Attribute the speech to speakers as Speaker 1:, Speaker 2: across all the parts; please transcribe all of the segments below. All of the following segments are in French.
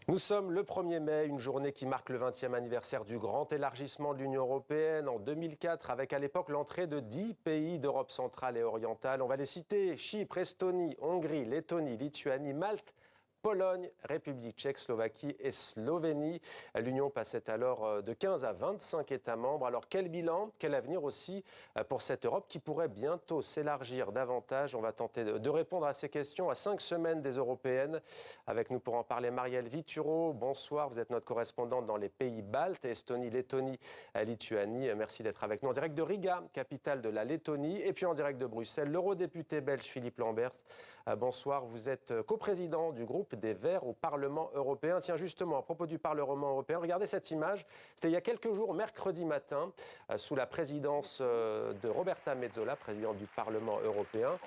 Speaker 1: Nous sommes le 1er mai, une journée qui marque le 20e anniversaire du grand élargissement de l'Union européenne en 2004, avec à l'époque l'entrée de 10 pays d'Europe centrale et orientale. On va les citer: Chypre, Estonie, Hongrie, Lettonie, Lituanie, Malte, Pologne, République tchèque, Slovaquie et Slovénie. L'Union passait alors de 15 à 25 États membres. Alors quel bilan, quel avenir aussi pour cette Europe qui pourrait bientôt s'élargir davantage? On va tenter de répondre à ces questions à 5 semaines des européennes. Avec nous pour en parler, Marielle Vituro. Bonsoir, vous êtes notre correspondante dans les pays baltes, Estonie, Lettonie, Lituanie. Merci d'être avec nous en direct de Riga, capitale de la Lettonie, et puis en direct de Bruxelles, l'eurodéputé belge Philippe Lamberts. Bonsoir, vous êtes coprésident du groupe des Verts au Parlement européen. Tiens, justement, à propos du Parlement européen, regardez cette image. C'était il y a quelques jours, mercredi matin, sous la présidence de Roberta Metsola, présidente du Parlement européen,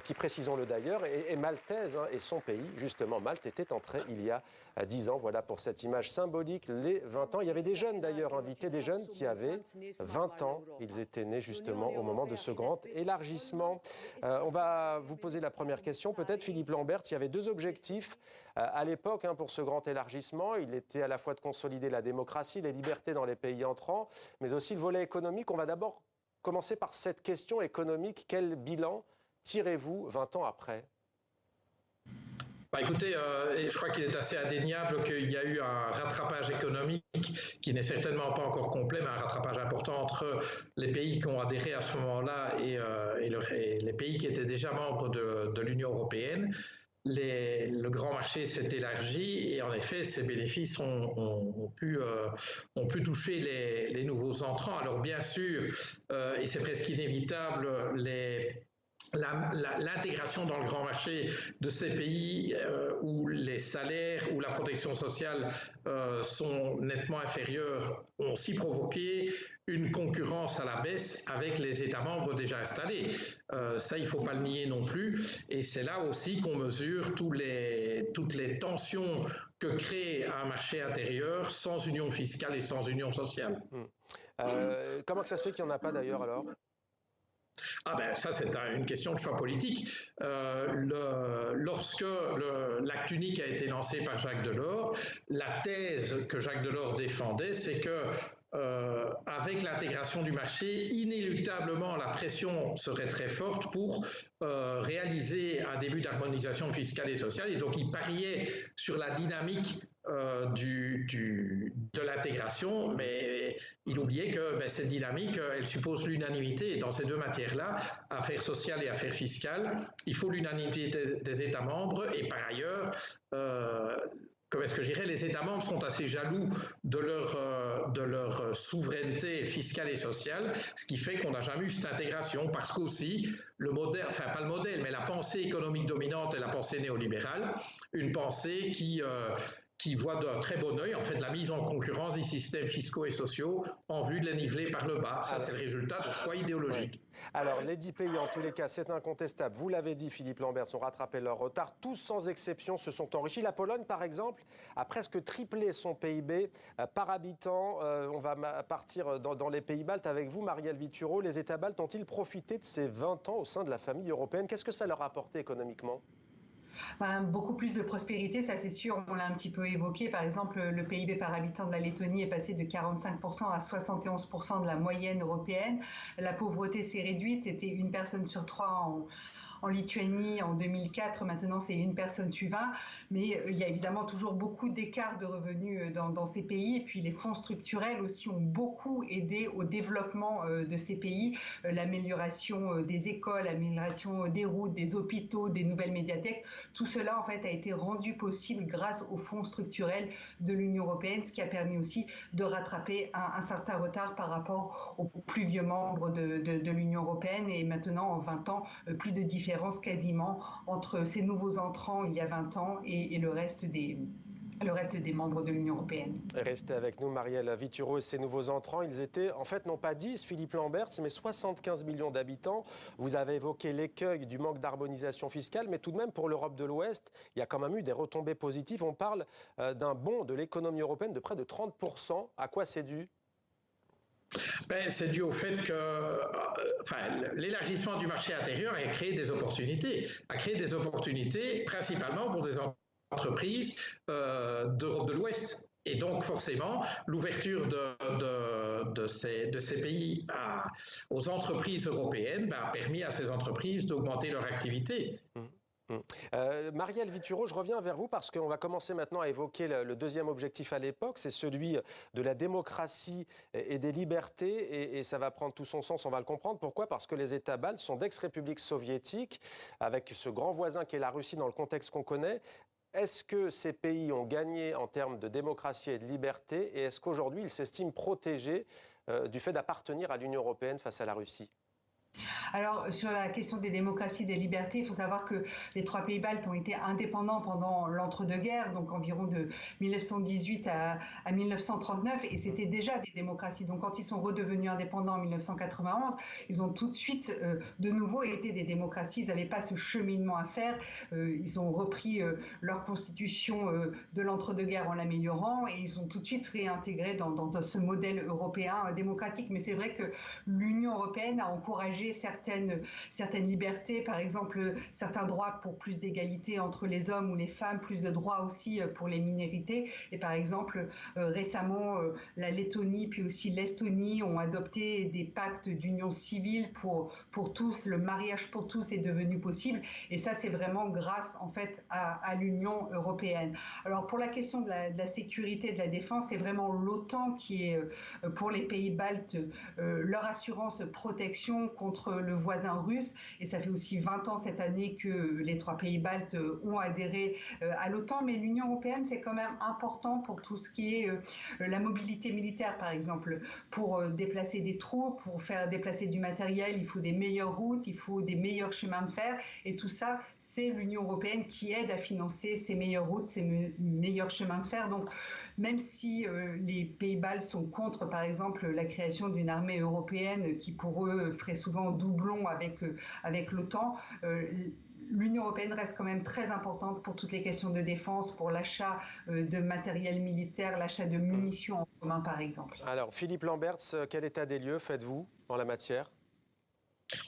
Speaker 1: qui, précisons-le d'ailleurs, est maltaise, et son pays, justement, Malte, était entré il y a 10 ans. Voilà pour cette image symbolique, les 20 ans. Il y avait des jeunes d'ailleurs invités, des jeunes qui avaient 20 ans. Ils étaient nés justement au moment de ce grand élargissement. On va vous poser la première question. Peut-être, Philippe Lamberts, il y avait deux objectifs à l'époque pour ce grand élargissement. Il était à la fois de consolider la démocratie, les libertés dans les pays entrants, mais aussi le volet économique. On va d'abord commencer par cette question économique. Quel bilan tirez-vous 20 ans après ?
Speaker 2: Écoutez, je crois qu'il est assez indéniable qu'il y a eu un rattrapage économique qui n'est certainement pas encore complet, mais un rattrapage important entre les pays qui ont adhéré à ce moment-là et les pays qui étaient déjà membres de l'Union européenne. Le grand marché s'est élargi et en effet, ces bénéfices ont pu toucher les nouveaux entrants. Alors bien sûr, et c'est presque inévitable, l'intégration dans le grand marché de ces pays où les salaires ou la protection sociale sont nettement inférieurs ont aussi provoqué une concurrence à la baisse avec les États membres déjà installés. Ça, il ne faut pas le nier non plus. Et c'est là aussi qu'on mesure toutes les tensions que crée un marché intérieur sans union fiscale et sans union sociale.
Speaker 1: Comment ça se fait qu'il n'y en a pas d'ailleurs alors ?
Speaker 2: Ça, c'est une question de choix politique. Lorsque l'acte unique a été lancé par Jacques Delors, la thèse que Jacques Delors défendait, c'est que avec l'intégration du marché, inéluctablement, la pression serait très forte pour réaliser un début d'harmonisation fiscale et sociale. Et donc, il pariait sur la dynamique de l'intégration, mais il oubliait que cette dynamique, elle suppose l'unanimité. Et dans ces deux matières-là, affaires sociales et affaires fiscales, il faut l'unanimité des États membres. Et par ailleurs, comment est-ce que je dirais, les États membres sont assez jaloux de leur souveraineté fiscale et sociale, ce qui fait qu'on n'a jamais eu cette intégration, parce qu'aussi, le modèle, enfin pas le modèle, mais la pensée économique dominante est la pensée néolibérale, une pensée qui voit d'un très bon œil en fait la mise en concurrence des systèmes fiscaux et sociaux en vue de les niveler par le bas. Ça, c'est le résultat de choix idéologiques.
Speaker 1: Ouais. Alors, les 10 pays, en tous les cas, c'est incontestable. Vous l'avez dit, Philippe Lamberts, ont rattrapé leur retard. Tous, sans exception, se sont enrichis. La Pologne, par exemple, a presque triplé son PIB par habitant. On va partir dans les pays baltes avec vous, Marielle Vituro. Les États baltes ont-ils profité de ces 20 ans au sein de la famille européenne? Qu'est-ce que ça leur a apporté économiquement ?
Speaker 3: Beaucoup plus de prospérité, ça c'est sûr, on l'a un petit peu évoqué. Par exemple, le PIB par habitant de la Lettonie est passé de 45% à 71% de la moyenne européenne. La pauvreté s'est réduite, c'était une personne sur trois en Lituanie en 2004, maintenant c'est une personne sur 20, mais il y a évidemment toujours beaucoup d'écarts de revenus dans ces pays, et puis les fonds structurels aussi ont beaucoup aidé au développement de ces pays, l'amélioration des écoles, l'amélioration des routes, des hôpitaux, des nouvelles médiathèques, tout cela en fait a été rendu possible grâce aux fonds structurels de l'Union européenne, ce qui a permis aussi de rattraper un certain retard par rapport aux plus vieux membres de l'Union européenne, et maintenant en 20 ans, plus de différence quasiment entre ces nouveaux entrants il y a 20 ans et le reste des membres de l'Union européenne.
Speaker 1: Restez avec nous, Marielle Vituro, et ces nouveaux entrants. Ils étaient, en fait, non pas 10, Philippe Lamberts, mais 75 millions d'habitants. Vous avez évoqué l'écueil du manque d'harmonisation fiscale, mais tout de même, pour l'Europe de l'Ouest, il y a quand même eu des retombées positives. On parle d'un bond de l'économie européenne de près de 30%. À quoi c'est dû ?
Speaker 2: C'est dû au fait que l'élargissement du marché intérieur a créé des opportunités principalement pour des entreprises d'Europe de l'Ouest. Et donc, forcément, l'ouverture de ces pays aux entreprises européennes a permis à ces entreprises d'augmenter leur activité.
Speaker 1: Marielle Vituro, je reviens vers vous parce qu'on va commencer maintenant à évoquer le deuxième objectif à l'époque, c'est celui de la démocratie et des libertés, et ça va prendre tout son sens, on va le comprendre. Pourquoi ? Parce que les États baltes sont d'ex-républiques soviétiques, avec ce grand voisin qu'est la Russie dans le contexte qu'on connaît. Est-ce que ces pays ont gagné en termes de démocratie et de liberté, et est-ce qu'aujourd'hui ils s'estiment protégés du fait d'appartenir à l'Union européenne face à la Russie ?
Speaker 3: Alors, sur la question des démocraties, des libertés, il faut savoir que les 3 pays baltes ont été indépendants pendant l'entre-deux-guerres, donc environ de 1918 à 1939, et c'était déjà des démocraties. Donc, quand ils sont redevenus indépendants en 1991, ils ont tout de suite, de nouveau, été des démocraties. Ils n'avaient pas ce cheminement à faire. Ils ont repris leur constitution de l'entre-deux-guerres en l'améliorant, et ils ont tout de suite réintégré dans ce modèle européen démocratique. Mais c'est vrai que l'Union européenne a encouragé certaines libertés, par exemple certains droits pour plus d'égalité entre les hommes ou les femmes, plus de droits aussi pour les minorités. Et par exemple, récemment, la Lettonie puis aussi l'Estonie ont adopté des pactes d'union civile pour tous. Le mariage pour tous est devenu possible. Et ça, c'est vraiment grâce en fait à l'Union européenne. Alors pour la question de la sécurité et de la défense, c'est vraiment l'OTAN qui est pour les pays baltes leur assurance protection contre le voisin russe, et ça fait aussi 20 ans cette année que les 3 pays baltes ont adhéré à l'OTAN, mais l'Union européenne, c'est quand même important pour tout ce qui est la mobilité militaire, par exemple. Pour déplacer des troupes, pour faire déplacer du matériel, il faut des meilleures routes, il faut des meilleurs chemins de fer, et tout ça, c'est l'Union européenne qui aide à financer ces meilleures routes, ces meilleurs chemins de fer. Donc, même si les pays baltes sont contre, par exemple, la création d'une armée européenne qui, pour eux, ferait souvent doublon avec l'OTAN, l'Union européenne reste quand même très importante pour toutes les questions de défense, pour l'achat de matériel militaire, l'achat de munitions en commun, par exemple.
Speaker 1: Alors, Philippe Lamberts, quel état des lieux faites-vous en la matière ?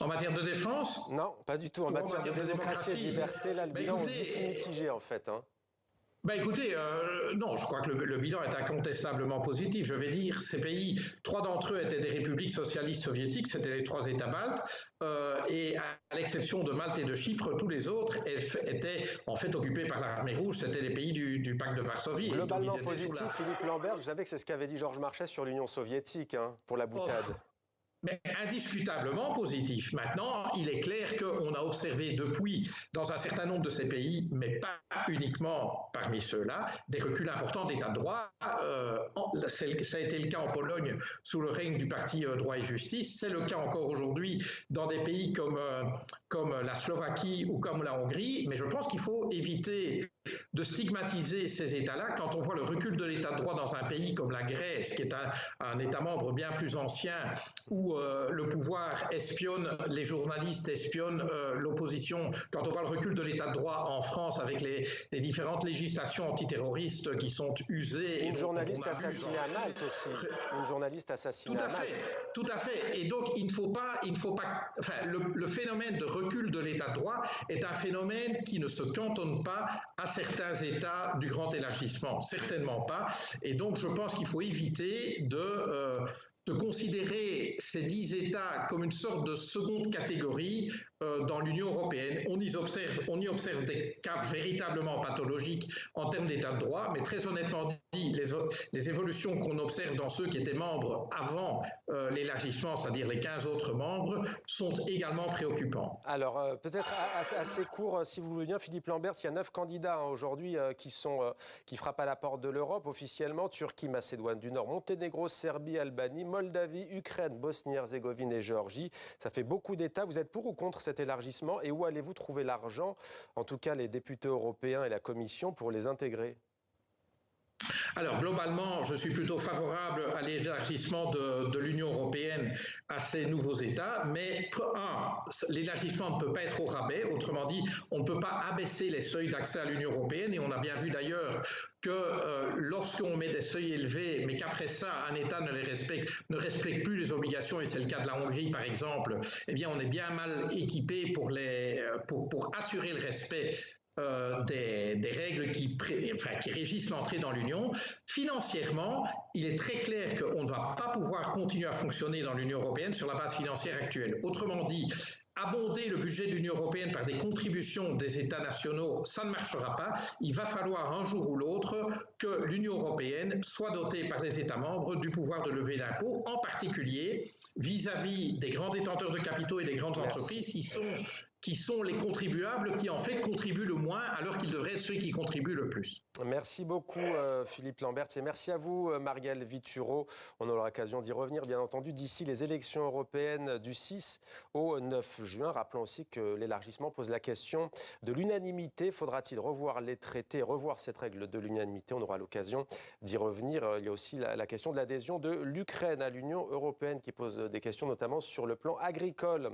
Speaker 2: En matière de défense ?
Speaker 1: Non, pas du tout. En matière de démocratie et de liberté, là, le bilan est mitigé, en fait.
Speaker 2: Écoutez, non, je crois que le bilan est incontestablement positif. Je vais dire, ces pays, 3 d'entre eux étaient des républiques socialistes soviétiques, c'était les 3 États baltes, et à l'exception de Malte et de Chypre, tous les autres étaient en fait occupés par l'armée rouge, c'était les pays du pacte de Varsovie.
Speaker 1: Globalement positif, Philippe Lambert, vous savez que c'est ce qu'avait dit Georges Marchais sur l'Union soviétique, pour la boutade.
Speaker 2: Mais indiscutablement positif. Maintenant, il est clair qu'on a observé depuis, dans un certain nombre de ces pays, mais pas uniquement parmi ceux-là, des reculs importants d'état de droit. Ça a été le cas en Pologne sous le règne du parti Droit et Justice. C'est le cas encore aujourd'hui dans des pays comme la Slovaquie ou comme la Hongrie. Mais je pense qu'il faut éviter de stigmatiser ces États-là quand on voit le recul de l'état de droit dans un pays comme la Grèce, qui est un État membre bien plus ancien, où le pouvoir espionne, les journalistes espionnent l'opposition, quand on voit le recul de l'état de droit en France avec les différentes législations antiterroristes qui sont usées.
Speaker 1: Une journaliste assassinée à Malte aussi. Une journaliste assassinée à Malte.
Speaker 2: Tout à fait. Et donc, il ne faut pas, enfin, le phénomène de recul de l'état de droit est un phénomène qui ne se cantonne pas à certains États du grand élargissement, certainement pas. Et donc, je pense qu'il faut éviter de considérer ces 10 États comme une sorte de seconde catégorie dans l'Union européenne. On y observe des cas véritablement pathologiques en termes d'état de droit, mais très honnêtement dit, les évolutions qu'on observe dans ceux qui étaient membres avant l'élargissement, c'est-à-dire les 15 autres membres, sont également préoccupants.
Speaker 1: Alors, peut-être assez court, si vous voulez bien, Philippe Lambert, il y a 9 candidats aujourd'hui qui frappent à la porte de l'Europe officiellement: Turquie, Macédoine du Nord, Monténégro, Serbie, Albanie, Moldavie, Ukraine, Bosnie-Herzégovine et Géorgie. Ça fait beaucoup d'États. Vous êtes pour ou contre cet élargissement, et où allez-vous trouver l'argent, en tout cas les députés européens et la Commission, pour les intégrer ?
Speaker 2: Alors, globalement, je suis plutôt favorable à l'élargissement de l'Union européenne à ces nouveaux États, mais l'élargissement ne peut pas être au rabais. Autrement dit, on ne peut pas abaisser les seuils d'accès à l'Union européenne, et on a bien vu d'ailleurs que lorsqu'on met des seuils élevés, mais qu'après ça, un État ne respecte plus les obligations, et c'est le cas de la Hongrie par exemple, eh bien on est bien mal équipé pour assurer le respect des règles qui régissent l'entrée dans l'Union. Financièrement, il est très clair qu'on ne va pas pouvoir continuer à fonctionner dans l'Union européenne sur la base financière actuelle. Autrement dit, abonder le budget de l'Union européenne par des contributions des États nationaux, ça ne marchera pas. Il va falloir un jour ou l'autre que l'Union européenne soit dotée par les États membres du pouvoir de lever l'impôt, en particulier vis-à-vis des grands détenteurs de capitaux et des grandes entreprises qui sont les contribuables qui en fait contribuent le moins alors qu'ils devraient être ceux qui contribuent le plus.
Speaker 1: Merci beaucoup Philippe Lambert et merci à vous Marielle Vituro. On aura l'occasion d'y revenir bien entendu d'ici les élections européennes du 6 au 9 juin. Rappelons aussi que l'élargissement pose la question de l'unanimité. Faudra-t-il revoir les traités, revoir cette règle de l'unanimité? On aura l'occasion d'y revenir. Il y a aussi la question de l'adhésion de l'Ukraine à l'Union européenne qui pose des questions notamment sur le plan agricole.